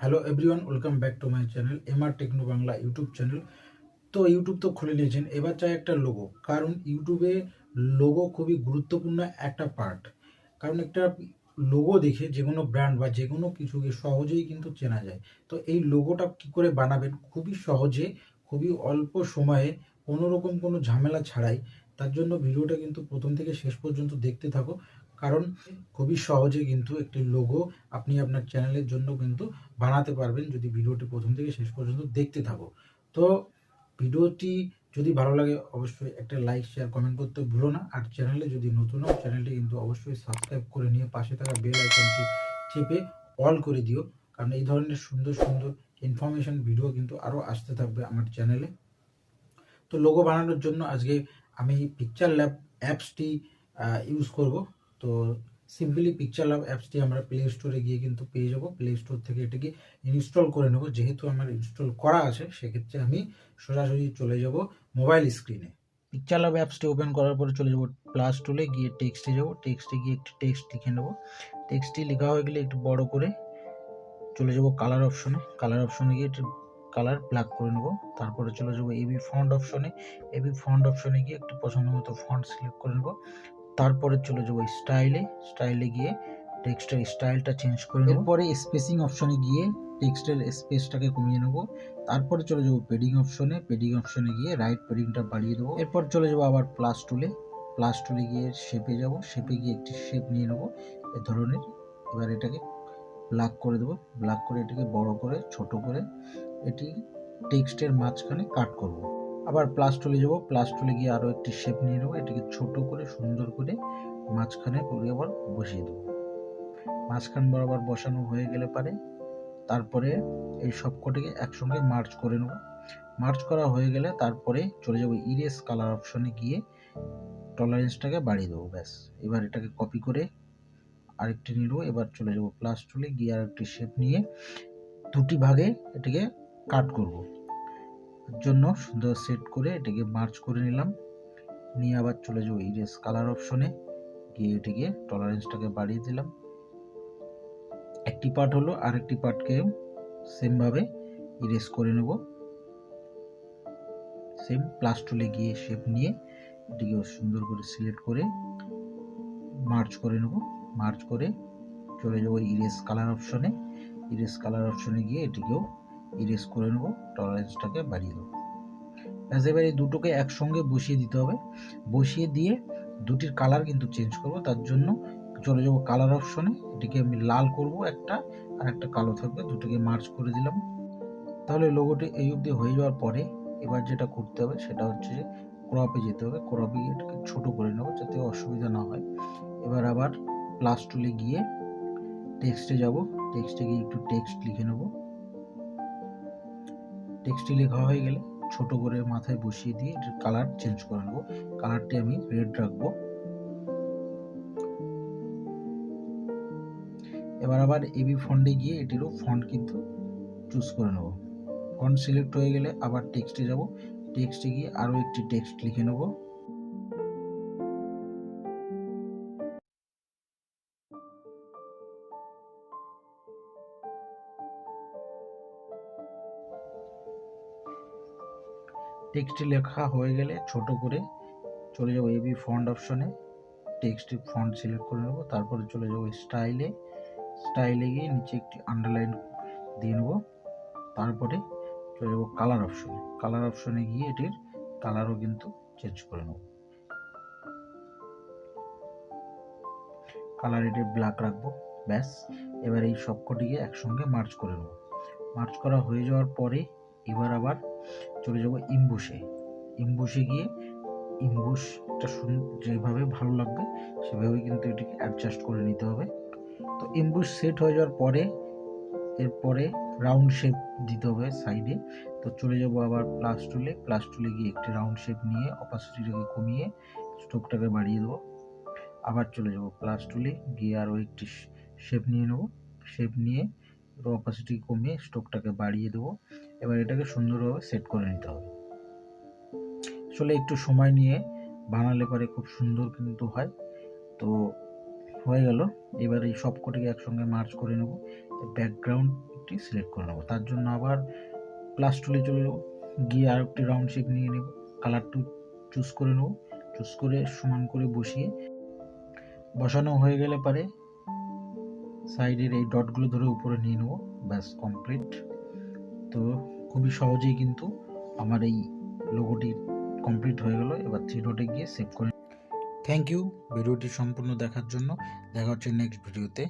Hello everyone, welcome back to my channel MR techno Bangla YouTube channel. তো YouTube তো খুলে নিয়েছেন, এবার চাই একটা লোগো। কারণ ইউটিউবে লোগো খুবই গুরুত্বপূর্ণ একটা পার্ট। কারণ একটা লোগো দেখে যে কোনো ব্র্যান্ড বা যে কোনো কিছুকে সহজেই কিন্তু চেনা যায়। তো এই লোগোটা কী করে বানাবেন খুবই সহজে, খুবই অল্প সময়ে, কোনো রকম কোনো ঝামেলা ছাড়াই। তার জন্য ভিডিওটা কিন্তু প্রথম থেকে শেষ পর্যন্ত দেখতে থাকো। কারণ খুবই সহজে কিন্তু একটি লোগো আপনি আপনার চ্যানেলের জন্য কিন্তু বানাতে পারবেন যদি ভিডিওটি প্রথম থেকে শেষ পর্যন্ত দেখতে থাকো। তো ভিডিওটি যদি ভালো লাগে অবশ্যই একটা লাইক, শেয়ার, কমেন্ট করতে ভুলো না। আর চ্যানেলে যদি নতুন হও চ্যানেলটি কিন্তু অবশ্যই সাবস্ক্রাইব করে নিয়ে পাশে থাকা বেল আইকনটি চেপে অল করে দিও। কারণ এই ধরনের সুন্দর সুন্দর ইনফরমেশন ভিডিও কিন্তু আরও আসতে থাকবে আমার চ্যানেলে। তো লোগো বানানোর জন্য আজকে আমি পিকচার ল্যাব অ্যাপসটি ইউজ করব। তো সিম্পলি পিকচার ল্যাব অ্যাপসটি আমরা প্লে স্টোরে গিয়ে কিন্তু পেয়ে যাব। প্লে স্টোর থেকে এটাকে ইনস্টল করে নেব। যেহেতু আমার ইনস্টল করা আছে সেক্ষেত্রে আমি সরাসরি চলে যাব মোবাইল স্ক্রিনে। পিকচার ল্যাব অ্যাপসটি ওপেন করার পরে চলে যাব প্লাস টুলে, গিয়ে টেক্সটে যাব। টেক্সটে গিয়ে একটি টেক্সট লিখে নেব। টেক্সটটি লেখা হয়ে গেলে একটু বড় করে চলে যাব কালার অপশনে। কালার অপশনে গিয়ে কালার ব্ল্যাক করে নেব। তারপরে চলে যাব এবি ফন্ট অপশনে। এবি ফন্ট অপশনে গিয়ে একটু পছন্দ মতো ফন্ট সিলেক্ট করে নেব। তারপরে চলে যাব স্টাইলে গিয়ে টেক্সটের স্টাইলটা চেঞ্জ করে নেব। এরপরে স্পেসিং অপশনে গিয়ে টেক্সটের স্পেসটাকে কমিয়ে নেব। তারপরে চলে যাব পেডিং অপশনে গিয়ে রাইট পেডিংটা বাড়িয়ে দেবো। এরপর চলে যাব আবার প্লাস টুলে গিয়ে শেপে যাব। শেপে গিয়ে একটি শেপ নিয়ে নেব এ ধরনের। এবার এটাকে ব্ল্যাক করে দেবো। ব্ল্যাক করে এটাকে বড় করে ছোট করে এটি টেক্সটের মাঝখানে কাট করব। আবার প্লাস টুলে যাব। প্লাস টুলে গিয়ে আরও একটি শেপ নিয়ে নেবো। এটাকে ছোট করে সুন্দর করে মাঝখানে করে আবার বসিয়ে দেবো। মাঝখান বরাবর বসানো হয়ে গেলে পারে তারপরে এই সবকটিকে একসঙ্গে মার্চ করে নেব। মার্চ করা হয়ে গেলে তারপরে চলে যাব ইরেজ কালার অপশনে গিয়ে টলারেন্সটাকে বাড়িয়ে দেবো। ব্যাস, এবার এটাকে কপি করে আরেকটি নিব। এবার চলে যাব প্লাস টুলে গিয়ে আরেকটি শেপ নিয়ে দুটি ভাগে এটাকে কাট করব। এর জন্য সুন্দর সেট করে এটাকে মার্চ করে নিলাম। নিয়ে আবার চলে যাব ইরেজ কালার অপশনে গিয়ে এটাকে টলারেন্সটাকে বাড়িয়ে দিলাম। একটি পার্ট হলো, আরেকটি পার্টকে সেমভাবে ইরেজ করে নেব। সেম প্লাস টুলে গিয়ে শেপ নিয়ে এটিকে সুন্দর করে সিলেক্ট করে মার্চ করে নেব। মার্চ করে চলে যাব ইরেজ কালার অপশনে গিয়ে এটিকেও ইরেজ করে নেব। টলারেন্সটাকে বাড়িয়ে দেবো। ব্যাস, এবার এই দুটোকে একসঙ্গে বসিয়ে দিতে হবে। বসিয়ে দিয়ে দুটির কালার কিন্তু চেঞ্জ করব। তার জন্য চলে যাব কালার অপশনে। এটিকে আমি লাল করব একটা, আর একটা কালো থাকবে। দুটোকে মার্চ করে দিলাম। তাহলে লোগোটি এই অবধি হয়ে যাওয়ার পরে এবার যেটা করতে হবে সেটা হচ্ছে যে ক্রপে যেতে হবে। ক্রপে গিয়ে এটাকে ছোটো করে নেব যাতে অসুবিধা না হয়। এবার আবার প্লাস টুলে গিয়ে টেক্সটে যাব। টেক্সটে গিয়ে একটু টেক্সট লিখে নেব। টেক্সটটি লেখা হয়ে গেলে ছোট করে মাথায় বসিয়ে দিয়ে এটার কালার চেঞ্জ করে নেব। কালারটি আমি রেড রাখবো। এবার আবার এবি ফন্টে গিয়ে এটিরও ফন্ট কিন্তু চুজ করে নেব। ফন্ট সিলেক্ট হয়ে গেলে আবার টেক্সটে যাব। টেক্সটে গিয়ে আরও একটি টেক্সট লিখে নেব। টেক্সটটি লেখা হয়ে গেলে ছোট করে চলে যাব এবি ফন্ট অপশনে। টেক্সটটি ফন্ট সিলেক্ট করে নেব। তারপরে চলে যাব স্টাইলে গিয়ে নিচে একটি আন্ডারলাইন দিয়ে নেব। তারপরে চলে যাব কালার অপশনে গিয়ে এটির কালারও কিন্তু চেঞ্জ করে নেব। কালার এটি ব্ল্যাক রাখবো। ব্যাস, এবার এই সবকটিকে একসঙ্গে মার্চ করে নেব। মার্চ করা হয়ে যাওয়ার পরে এবার আবার চলে যাব ইমবুশে গিয়ে ইমবুশটা যেভাবে ভালো লাগবে সেভাবে কিন্তু এটিকে অ্যাডজাস্ট করে নিতে হবে। তো ইমবুশ সেট হয়ে যাওয়ার পরে এরপরে রাউন্ড শেপ দিতে হবে সাইডে। তো চলে যাব আবার প্লাস টুলে গিয়ে একটি রাউন্ড শেপ নিয়ে অপাসিটিটাকে কমিয়ে স্ট্রোকটাকে বাড়িয়ে দেবো। আবার চলে যাব প্লাস টুলে গিয়ে আরও একটি শেপ নিয়ে নেব। শেপ নিয়ে অপাসিটি কমিয়ে স্ট্রোকটাকে বাড়িয়ে দেবো। এবার এটাকে সুন্দরভাবে সেট করে নিতে হবে। আসলে একটু সময় নিয়ে বানালে পরে খুব সুন্দর কিন্তু হয়। তো হয়ে গেল। এবার এই সবকটিকে একসঙ্গে মার্চ করে নেব। ব্যাকগ্রাউন্ড একটি সিলেক্ট করে নেবো। তার জন্য আবার প্লাস টুলে চলে যাবো, গিয়ে আর একটি রাউন্ড শেপ নিয়ে নেব, কালারটু চুজ করে নেব, চুজ করে সমান করে বসিয়ে বসানো হয়ে গেলে পারে সাইডের এই ডটগুলো ধরে উপরে নিয়ে নেব, ব্যাস কমপ্লিট। তো খুবই সহজেই কিন্তু আমার এই লোগোটি কমপ্লিট হয়ে গেল। এবার 3 ডটে গিয়ে সেভ করে। থ্যাংক ইউ ভিডিওটি সম্পূর্ণ দেখার জন্য। দেখা হচ্ছে নেক্সট ভিডিওতে।